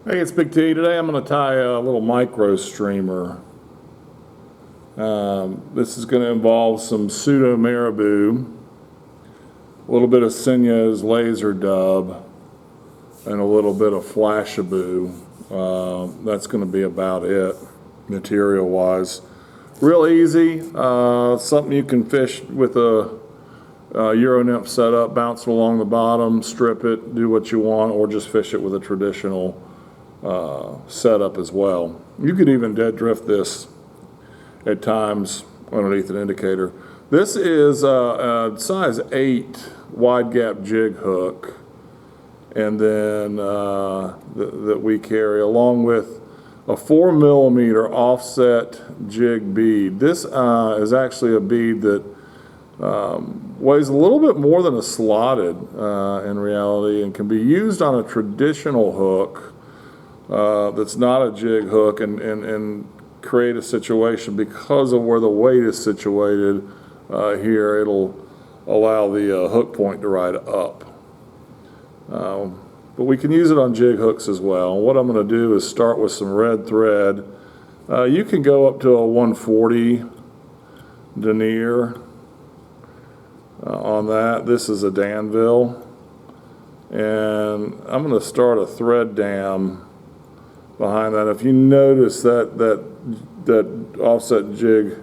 Hey, it's Big T. Today I'm going to tie a little micro streamer. This is going to involve some pseudo marabou, a little bit of Senyo's laser dub, and a little bit of flashabou. That's going to be about it, material-wise. Real easy. Something you can fish with a Euro nymph setup, bounce it along the bottom, strip it, do what you want, or just fish it with a traditional setup as well. You could even dead drift this at times underneath an indicator. This is a size 8 wide gap jig hook, and then that we carry along with a 4mm offset jig bead. This is actually a bead that weighs a little bit more than a slotted in reality, and can be used on a traditional hook that's not a jig hook, and create a situation because of where the weight is situated here. It'll allow the hook point to ride up. But we can use it on jig hooks as well. What I'm going to do is start with some red thread. You can go up to a 140 denier on that. This is a Danville, and I'm going to start a thread dam behind that. If you notice that offset jig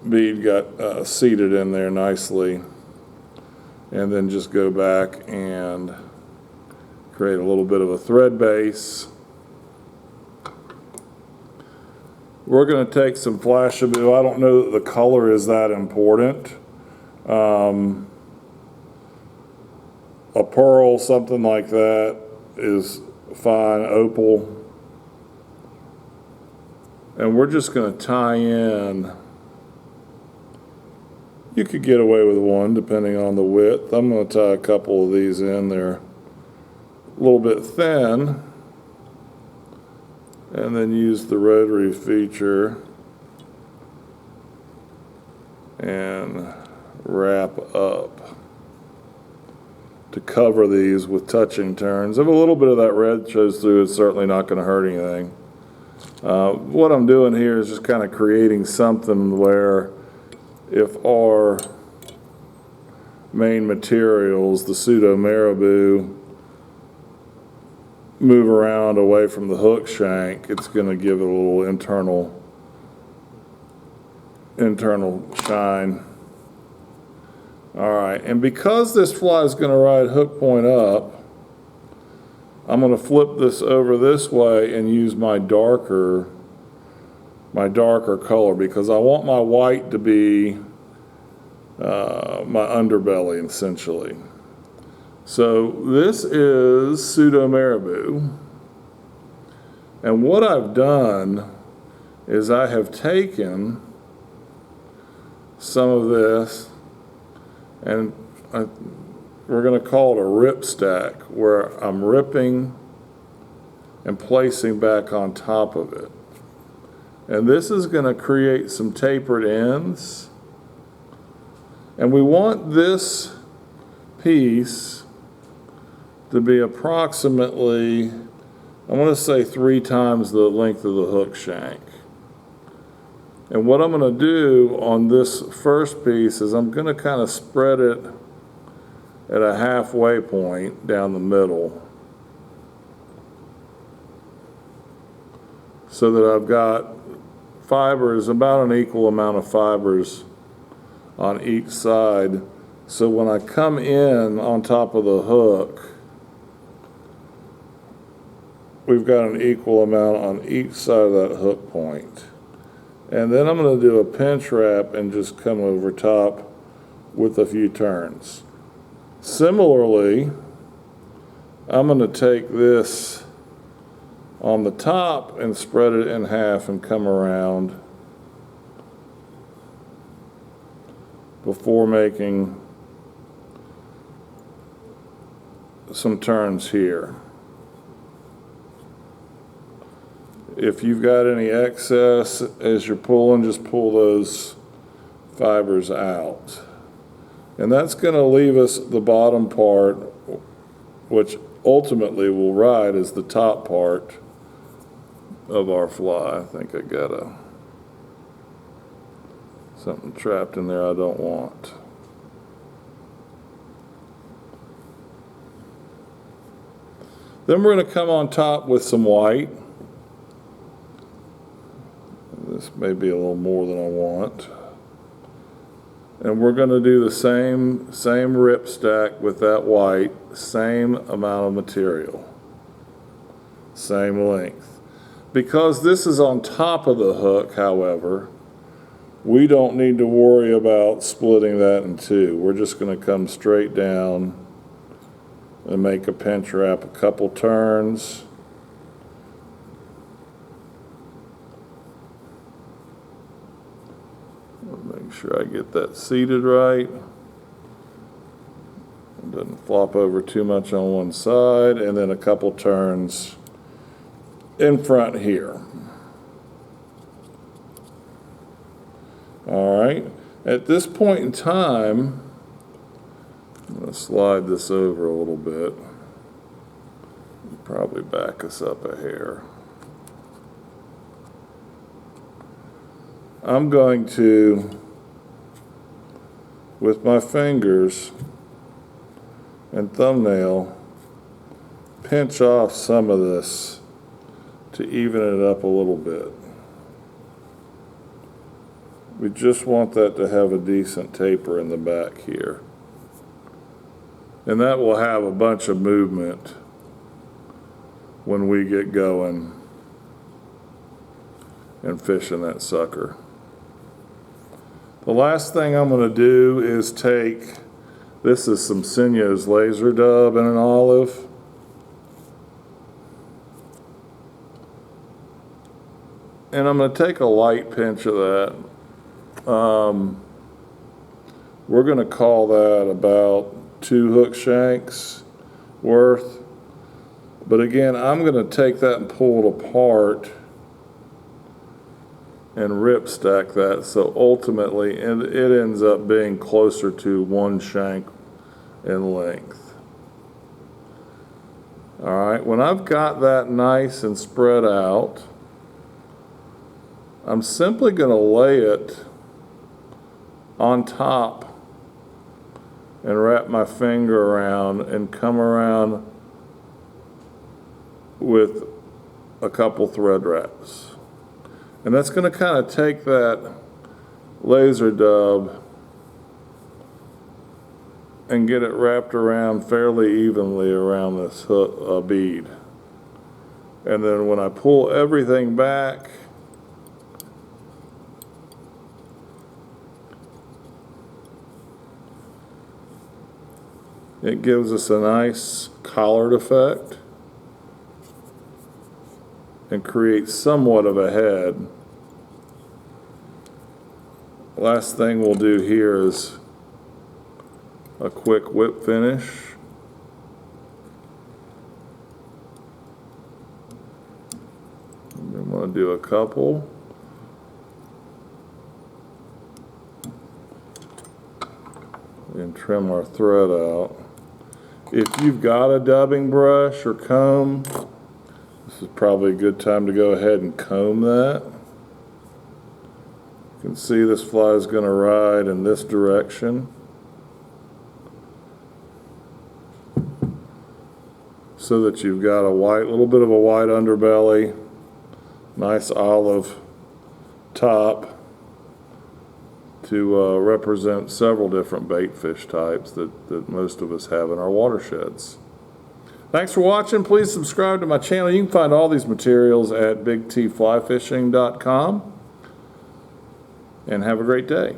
bead got seated in there nicely, and then just go back and create a little bit of a thread base. We're going to take some flashabou. I don't know that the color is that important. A pearl, something like that, is fine. Opal. And we're just going to tie in. You could get away with one depending on the width. I'm going to tie a couple of these in. They're a little bit thin. And then use the rotary feature and wrap up to cover these with touching turns. If a little bit of that red shows through, it's certainly not going to hurt anything. What I'm doing here is just kind of creating something where if our main materials, the pseudo marabou, move around away from the hook shank, it's going to give it a little internal shine. All right, and because this fly is going to ride hook point up, I'm going to flip this over this way and use my darker color, because I want my white to be my underbelly, essentially. So this is pseudo marabou, and what I've done is I have taken some of this, and we're going to call it a rip stack, where I'm ripping and placing back on top of it. And this is going to create some tapered ends. And we want this piece to be approximately, I want to say 3 times the length of the hook shank. And what I'm going to do on this first piece is I'm going to kind of spread it at a halfway point down the middle, so that I've got fibers, about an equal amount of fibers on each side. So when I come in on top of the hook, we've got an equal amount on each side of that hook point. And then I'm going to do a pinch wrap and just come over top with a few turns. Similarly, I'm going to take this on the top and spread it in half and come around before making some turns here. If you've got any excess as you're pulling, just pull those fibers out. And that's going to leave us the bottom part which ultimately will ride is the top part of our fly. I think I got something trapped in there I don't want. Then we're going to come on top with some white. This may be a little more than I want. And we're going to do the same rip stack with that white, same amount of material, same length. Because this is on top of the hook, however, we don't need to worry about splitting that in two. We're just going to come straight down and make a pinch wrap a couple turns. Make sure I get that seated right. It doesn't flop over too much on one side, and then a couple turns in front here. All right, at this point in time, I'm going to slide this over a little bit. Probably back us up a hair. I'm going to, with my fingers and thumbnail, pinch off some of this to even it up a little bit. We just want that to have a decent taper in the back here. And that will have a bunch of movement when we get going and fishing that sucker. The last thing I'm going to do is take, this is some Senya's Laser Dub and an olive. And I'm going to take a light pinch of that. We're going to call that about 2 hook shanks worth. But again, I'm going to take that and pull it apart and rip stack that, so ultimately it ends up being closer to 1 shank in length. All right, when I've got that nice and spread out, I'm simply going to lay it on top and wrap my finger around and come around with a couple thread wraps. And that's going to kind of take that laser dub and get it wrapped around fairly evenly around this hook, bead. And then when I pull everything back, it gives us a nice collared effect and creates somewhat of a head. Last thing we'll do here is a quick whip finish. I'm going to do a couple. And trim our thread out. If you've got a dubbing brush or comb, this is probably a good time to go ahead and comb that. You can see this fly is going to ride in this direction. So that you've got a white, little bit of a white underbelly, nice olive top to represent several different bait fish types that most of us have in our watersheds. Thanks for watching. Please subscribe to my channel. You can find all these materials at BigTFlyFishing.com. And have a great day.